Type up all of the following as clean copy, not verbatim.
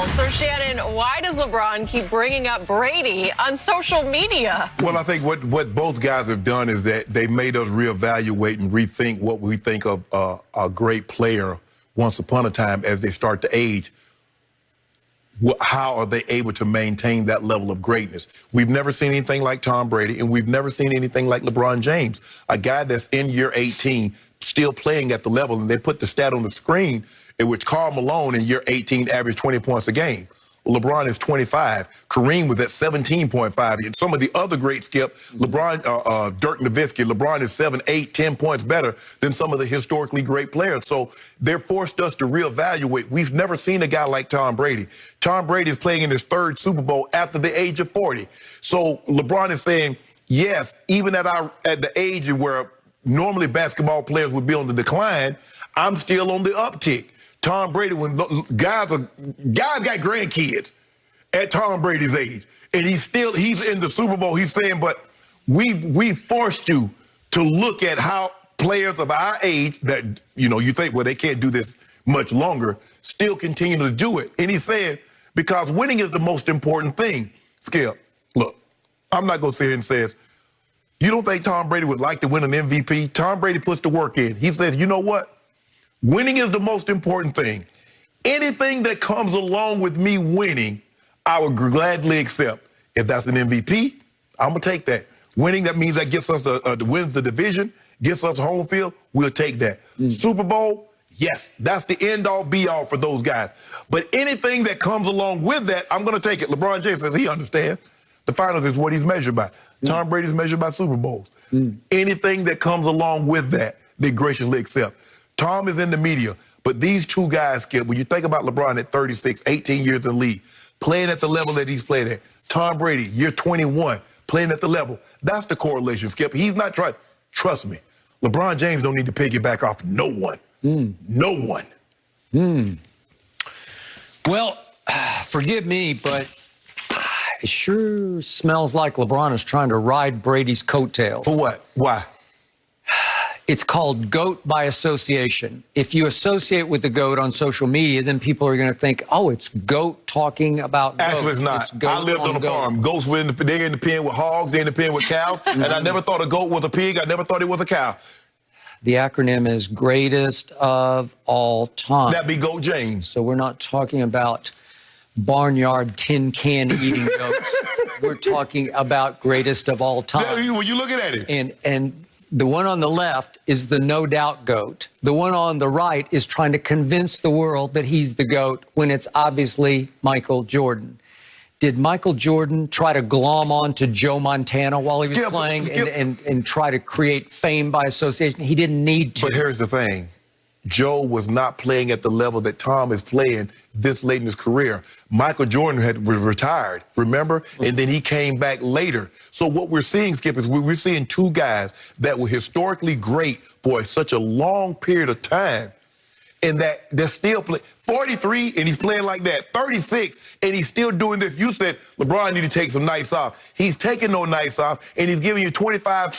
So, Shannon, why does LeBron keep bringing up Brady on social media? Well, I think what both guys have done is that they made us reevaluate and rethink what we think of a great player once upon a time as they start to age. How are they able to maintain that level of greatness? We've never seen anything like Tom Brady, and we've never seen anything like LeBron James, a guy that's in year 18, still playing at the level. And they put the stat on the screen in which Karl Malone in year 18 averaged 20 points a game. LeBron is 25. Kareem was at 17.5. And some of the other great Skip, LeBron, Dirk Nowitzki, LeBron is 7, 8, 10 points better than some of the historically great players. So they're forced us to reevaluate. We've never seen a guy like Tom Brady. Tom Brady is playing in his third Super Bowl after the age of 40. So LeBron is saying, yes, even at the age where normally basketball players would be on the decline, I'm still on the uptick. Tom Brady, when guys got grandkids at Tom Brady's age, and he's in the Super Bowl. He's saying, but we forced you to look at how players of our age that, you think, well, they can't do this much longer, still continue to do it. And he's saying, because winning is the most important thing. Skip, look, I'm not going to sit here and say, you don't think Tom Brady would like to win an MVP? Tom Brady puts the work in. He says, you know what? Winning is the most important thing. Anything that comes along with me winning, I would gladly accept. If that's an MVP, I'm going to take that. Winning, that means that gets us wins the division, gets us home field, we'll take that. Super Bowl, yes, that's the end-all, be-all for those guys. But anything that comes along with that, I'm going to take it. LeBron James says he understands. The finals is what he's measured by. Tom Brady's measured by Super Bowls. Anything that comes along with that, they graciously accept. Tom is in the media, but these two guys, Skip, when you think about LeBron at 36, 18 years in the league, playing at the level that he's playing at, Tom Brady, year 21, playing at the level, that's the correlation, Skip. He's not trying, trust me, LeBron James don't need to piggyback off no one. No one. Well, forgive me, but it sure smells like LeBron is trying to ride Brady's coattails. For what? Why? It's called GOAT by association. If you associate with the GOAT on social media, then people are going to think, oh, it's GOAT talking about GOAT. Actually, it's not. I lived on a farm. Goats were they're in the pen with hogs, they're in the pen with cows, and I never thought a goat was a pig. I never thought it was a cow. The acronym is greatest of all time. That'd be GOAT James. So we're not talking about barnyard tin can eating goats. We're talking about greatest of all time. When you looking at it. And the one on the left is the no doubt GOAT. The one on the right is trying to convince the world that he's the GOAT when it's obviously Michael Jordan. Did Michael Jordan try to glom on to Joe Montana while he was playing and try to create fame by association? He didn't need to. But here's the thing. Joe was not playing at the level that Tom is playing this late in his career. Michael Jordan was retired, remember? And then he came back later. So what we're seeing, Skip, is we're seeing two guys that were historically great for such a long period of time, and that they're still playing. 43, and he's playing like that. 36, and he's still doing this. You said LeBron need to take some nights off. He's taking no nights off, and he's giving you 25,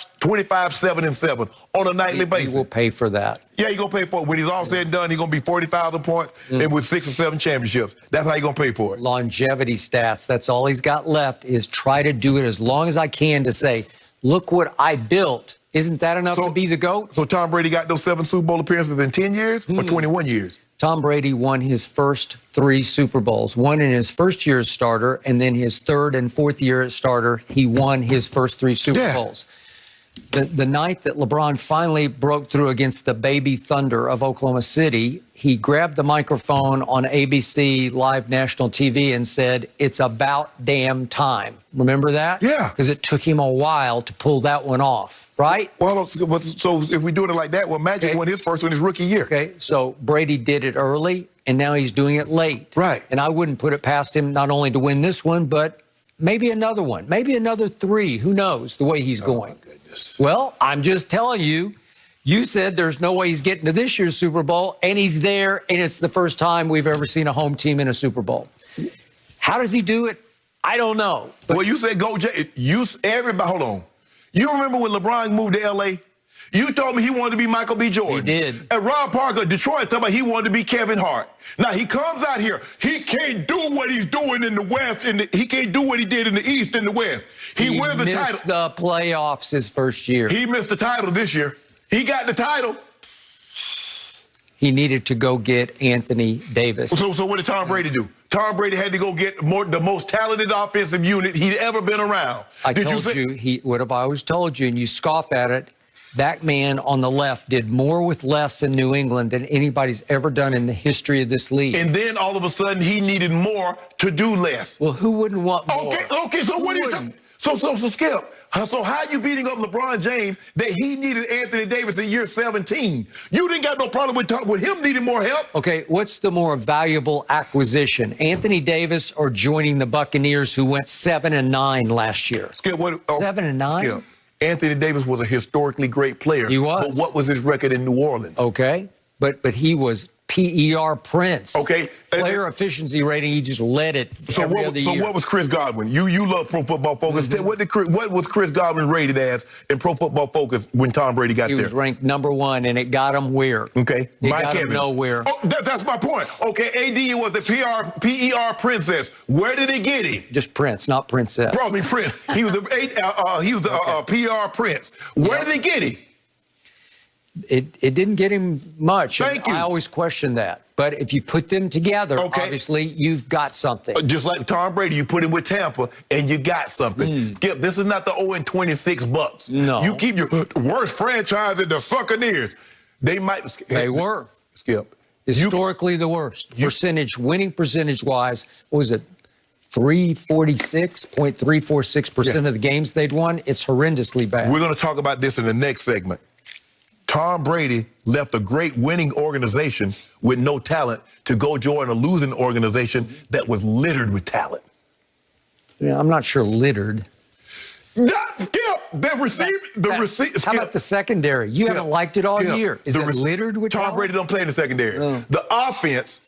7, and 7 on a nightly basis. He will pay for that. Yeah, he's going to pay for it. When he's all said and done, he's going to be 40,000 points and with 6 or 7 championships. That's how he's going to pay for it. Longevity stats. That's all he's got left is try to do it as long as I can to say, look what I built. Isn't that enough to be the GOAT? So Tom Brady got those 7 Super Bowl appearances in 10 years or 21 years? Tom Brady won his first 3 Super Bowls, one in his first year as starter, and then his third and fourth year as starter, he won his first 3 Super Bowls. The night that LeBron finally broke through against the Baby Thunder of Oklahoma City, he grabbed the microphone on ABC Live National TV and said, it's about damn time. Remember that? Yeah. Because it took him a while to pull that one off, right? Well, so if we do it like that, well, Magic won his first one his rookie year. Okay, so Brady did it early, and now he's doing it late. Right. And I wouldn't put it past him not only to win this one, but maybe another one, maybe another 3. Who knows the way he's going? Oh, my goodness. Well, I'm just telling you, you said there's no way he's getting to this year's Super Bowl, and he's there, and it's the first time we've ever seen a home team in a Super Bowl. How does he do it? I don't know. But well, you said go, everybody, hold on. You remember when LeBron moved to L.A.? You told me he wanted to be Michael B. Jordan. He did. And Rob Parker, Detroit, talking about he wanted to be Kevin Hart. Now, he comes out here. He can't do what he's doing in the West. He can't do what he did in the East and the West. He wins the title. He missed the playoffs his first year. He missed the title this year. He got the title. He needed to go get Anthony Davis. So what did Tom Brady do? Tom Brady had to go get the most talented offensive unit he'd ever been around. What have I always told you, and you scoff at it, that man on the left did more with less in New England than anybody's ever done in the history of this league. And then all of a sudden he needed more to do less. Well, who wouldn't want more? Okay, so what are you talking? So Skip, so how are you beating up LeBron James that he needed Anthony Davis in year 17? You didn't got no problem with him needing more help. Okay, what's the more valuable acquisition, Anthony Davis or joining the Buccaneers, who went 7-9 last year? Skip, 7-9? Skip, Anthony Davis was a historically great player. He was. But what was his record in New Orleans? Okay, but he was PER Prince. Okay. Player efficiency rating, he just led it every other year. So what was Chris Godwin? You love Pro Football Focus. Mm-hmm. What was Chris Godwin rated as in Pro Football Focus when Tom Brady got there? He was ranked #1, and it got him where? Okay. It got him nowhere. Oh, that's my point. Okay, AD was the PER princess. Where did he get him? Just Prince, not Princess. Bro, I mean Prince. He was the PER prince. Where did he get him? It didn't get him much. Thank you. I always question that. But if you put them together, obviously, you've got something. Just like Tom Brady, you put him with Tampa, and you got something. Skip, this is not the 0-26 Bucks. No. You keep your worst franchise at the Succaneers. They were. Skip. Historically the worst. Winning percentage-wise, what was it? 346.346% of the games they'd won. It's horrendously bad. We're going to talk about this in the next segment. Tom Brady left a great winning organization with no talent to go join a losing organization that was littered with talent. Yeah, I'm not sure littered. Not Skip. How about the secondary? You haven't liked it all year. Is it littered with talent? Tom Brady don't play in the secondary. The offense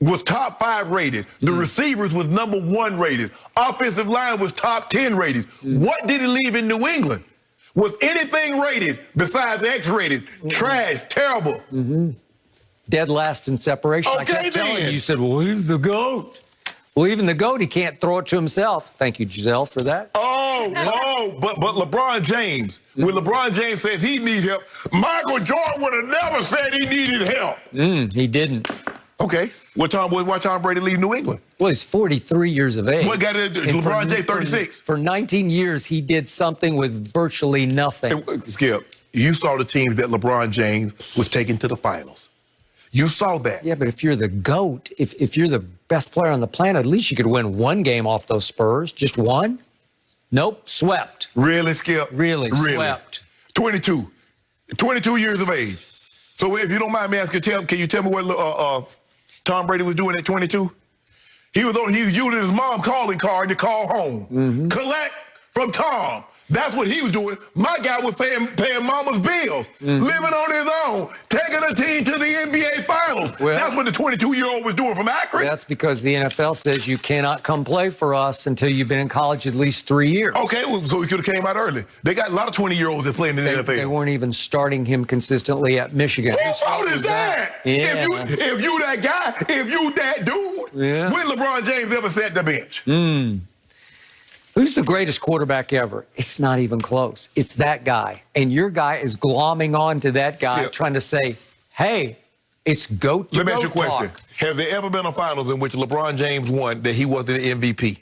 was top 5 rated. The receivers was #1 rated. Offensive line was top 10 rated. What did he leave in New England? Was anything rated besides X-rated? Trash, terrible. Dead last in separation. Okay, I kept telling you, you said, well, he's the GOAT. Well, even the GOAT, he can't throw it to himself. Thank you, Giselle, for that. But LeBron James, when LeBron James says he needs help, Michael Jordan would have never said he needed help. He didn't. Okay. Why Tom Brady leave New England? Well, he's 43 years of age. What got it? LeBron James, 36. For 19 years, he did something with virtually nothing. Skip, you saw the teams that LeBron James was taking to the finals. You saw that. Yeah, but if you're the GOAT, if you're the best player on the planet, at least you could win one game off those Spurs. Just one? Nope, swept. Really, Skip? Really, swept. 22 years of age. So if you don't mind me asking, can you tell me what Tom Brady was doing at 22? He was using his mom calling card to call home. Collect from Tom. That's what he was doing. My guy was paying mama's bills, living on his own, taking a team to the NBA Finals. Well, that's what the 22-year-old was doing from Akron. That's because the NFL says you cannot come play for us until you've been in college at least 3 years. Okay, well, so he could have came out early. They got a lot of 20-year-olds that play in the NFL. They weren't even starting him consistently at Michigan. Whose fault is that? Yeah. If you that guy, if you that dude, when LeBron James ever sat the bench? Who's the greatest quarterback ever? It's not even close. It's that guy. And your guy is glomming on to that guy, trying to say, hey, it's GOAT to Let me ask you a GOAT question. talk. Has there ever been a finals in which LeBron James won that he wasn't an MVP?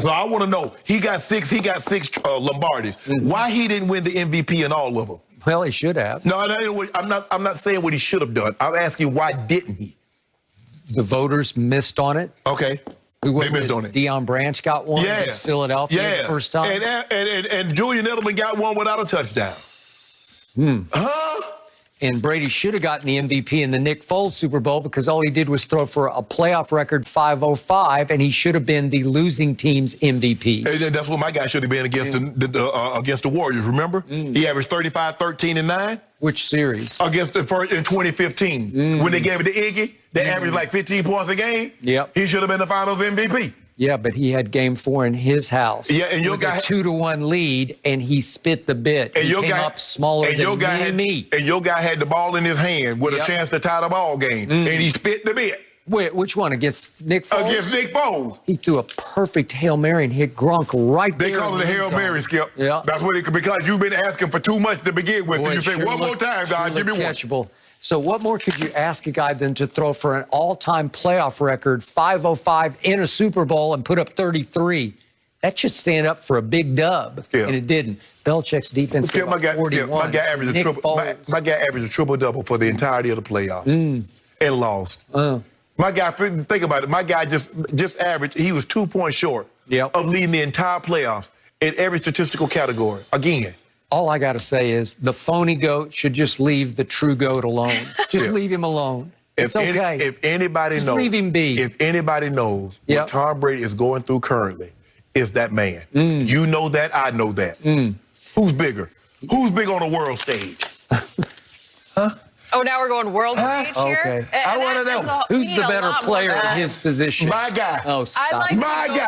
So I want to know. He got six Lombardis. Why he didn't win the MVP in all of them? Well, he should have. No, I'm not saying what he should have done. I'm asking why didn't he? The voters missed on it. Okay. Who was they missed on it. Deion Branch got one against Philadelphia the first time. And Julian Edelman got one without a touchdown. And Brady should have gotten the MVP in the Nick Foles Super Bowl because all he did was throw for a playoff record 505, and he should have been the losing team's MVP. And that's what my guy should have been against against the Warriors, remember? He averaged 35, 13, and 9. Which series? Against the first in 2015. When they gave it to Iggy, they averaged like 15 points a game. Yep. He should have been the finals MVP. Yeah, but he had game 4 in his house. Yeah, and your with guy a 2-1 lead, and he spit the bit. And he your came guy, up smaller and than your guy me. And your guy had the ball in his hand with a chance to tie the ball game, and he spit the bit. Wait, which one? Against Nick Foles? Against Nick Foles. He threw a perfect Hail Mary and hit Gronk right there. They call it a Hail Mary, Skip. Yeah. That's what because you've been asking for too much to begin with. Boy, You say, one more time, God, give me catchable. So what more could you ask a guy than to throw for an all-time playoff record, 505 in a Super Bowl and put up 33? That should stand up for a big dub, and it didn't. Belichick's defense Skip, my guy averaged a triple-double for the entirety of the playoffs and lost. My guy, think about it. My guy just averaged, he was 2 points short of leading the entire playoffs in every statistical category. Again. All I got to say is the phony GOAT should just leave the true GOAT alone. Just leave him alone. It's okay. If anybody knows, leave him be. If anybody knows what Tom Brady is going through currently, it's that man. You know that, I know that. Who's bigger? Who's big on the world stage? Huh? Oh, now we're going world stage here? Okay. I want to know. Who's the better player at his position? My guy. Oh, stop. My guy.